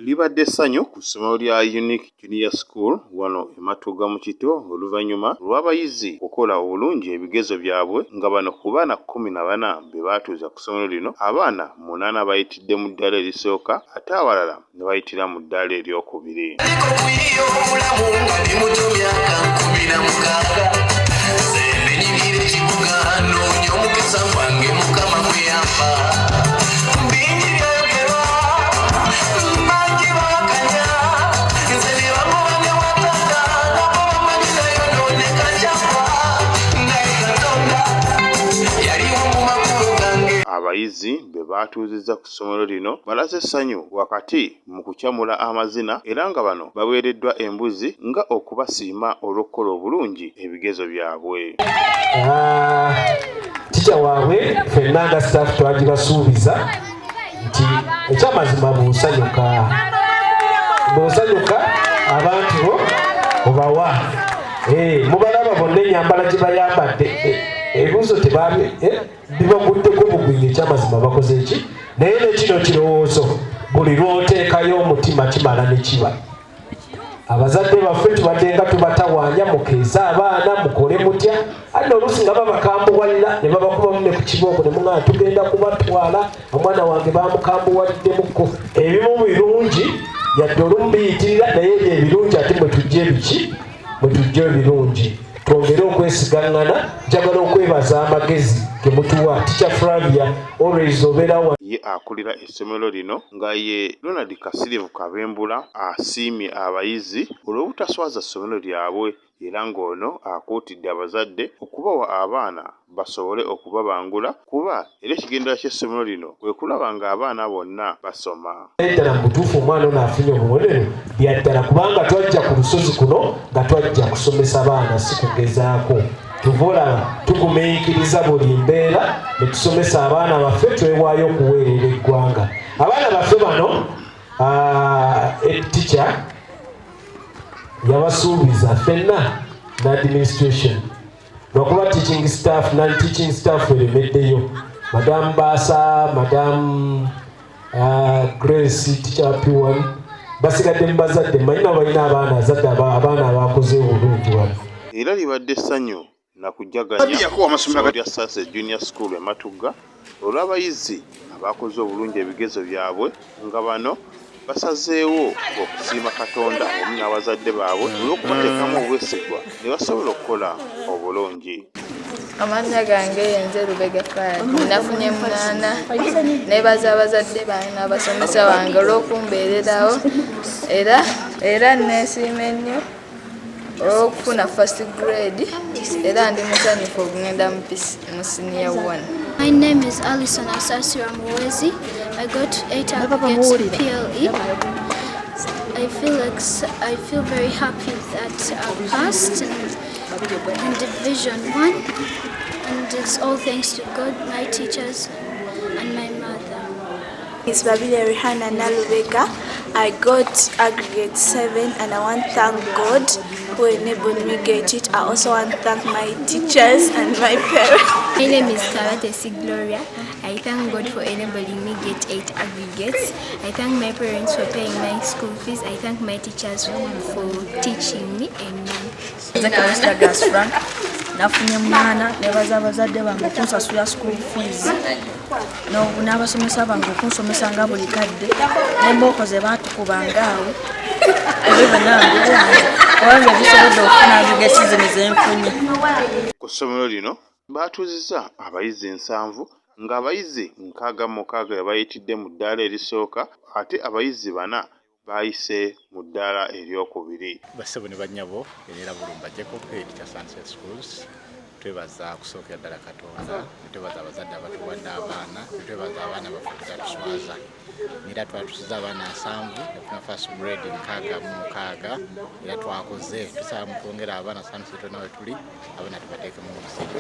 Libadde essanyu ku ssomero lya Unique Junior School wano e Matuga mu Kito Oluvanyuma lw'abayizi okukola obulungi ebigezo byabwe nga bano ku baana 14 be baatuuza ku ssomero lino abaana 8 bayitidde mu ddaala erisooka ate abalala ne bayitira mu ddaala eryokubiri. Abayizi be baatuuzizza ku ssomero lino balaze essanyu wakati mu kukyamula amazina era nga bano baweereddwa embuzi nga okubasiima olw'okukola obulungi ebigezo byabwe. Tica waabwe ffenna nga staff twagibasuubiza nti ekyamazima bw'osanyuka abantu bo obawa mubalaba bonna enyambala gye bayambadde ebibuuzo bibaguddeko bugwingi ekyamazima bakoze eki naye nekino kirowoozo buli lw'oteekayo omutima kimala ne kiba. Abazadde baffe tubadde nga tubatawaanya mukeeza abaana mukole mutya ate oluusi nga babakambuwalira ne babakubamu ne ku kibooko ne muŋŋaana tugenda kubatwala omwana wange bamukambuwaliddemukko. Ebimu birungi yadde olumu biyitirira naye ebyo ebirungi ate mwe tujja ebiki mwe tujja ebirungi twongere okwesigaŋŋana. Njagala okwebaza amagezi ge mutuwa Teacher Flavia always obeera wa ye akulira essomero lino nga ye Ronald Kasirivu Kabembula asiimye abayizi olw'obutaswaza ssomero lyabwe era ng'ono akuutidde abazadde okubawa abaana basobole okubabangula kuba era ekigendera ky'essomero lino kwe kulaba ng'abaana bonna basoma. Ddala mu butuufu omwana ono afunye obubonero byaddala kubanga twajja ku lusozi kuno nga twajja kusomesa baana si kugezaako. Tuvola tugumiikiriza buli mbeera ne tusomesa abaana baffe twewaayo okuweerera eggwanga. Abaana baffe bano teacher yabasuubiza ffenna n'administration lwakuba teaching staff non-teaching staff eremeddeyo. Madamu Baasa, Madamu Grace, Teacher P1 basigadde mu bazadde manyina balina abaana abakoze obulungi wano. Era libadde essanyu nakujjaganya Masomero lya Masejjere Junior School e Matuga olw'abayizi abakoze obulungi ebigezo byabwe nga bano basazeewo okusiima Katonda wamu n'abazadde baabwe olw'okubateekamu obwesigwa ne basobola okukola obulungi. Amannya gange yenze Lwebigezo nafunye 8 nebaza abazadde bange n'abasomesa bange olw'okumbeererawo era neesiima ennyo okufuna first grade era ndi musanyufu okugenda mu senior 1. My name is Alison Asasira Mwezi. I got 8 aggregates in PLE. I feel very happy that I passed in Division 1, and it's all thanks to God, my teachers, and my mother. It's Babinuse Nalubega. I got aggregate 7 and I want to thank God who enabled me get it. I also want to thank my teachers and my parents. My name is Karatesi Gloria. I thank God for enabling me get 8 aggregates. I thank my parents for paying my school fees. I thank my teachers for teaching me. Frank. Nafunye 8 nebaza abazadde bange okunsasula school fees n'abasomesa bange okunsomesa nga buli kadde n'embooko ze baatukubanga awo owange bisobodde okufuna aggregates zino zenfunye. Ku ssomero lino baatuuzizza abayizi 7 ng'abayizi 66 bayitidde mu ddaala erisooka ate abayizi 4 bayise mu ddaala eryokubiri. Bassebo ne bannyabo era bulumbajjeko Teacher Sunset Schools. Twebaza okusookera ddala Katonda, twebaza abazadde abatuwadde abaana, twebaza abaana baffe okutuswaza. Era twatusiza abaana 7 nefuna first grade 66 era twakoze tusaba mu kwongera abaana Sunset nawe tuli abaana tubateekemu mu musingi.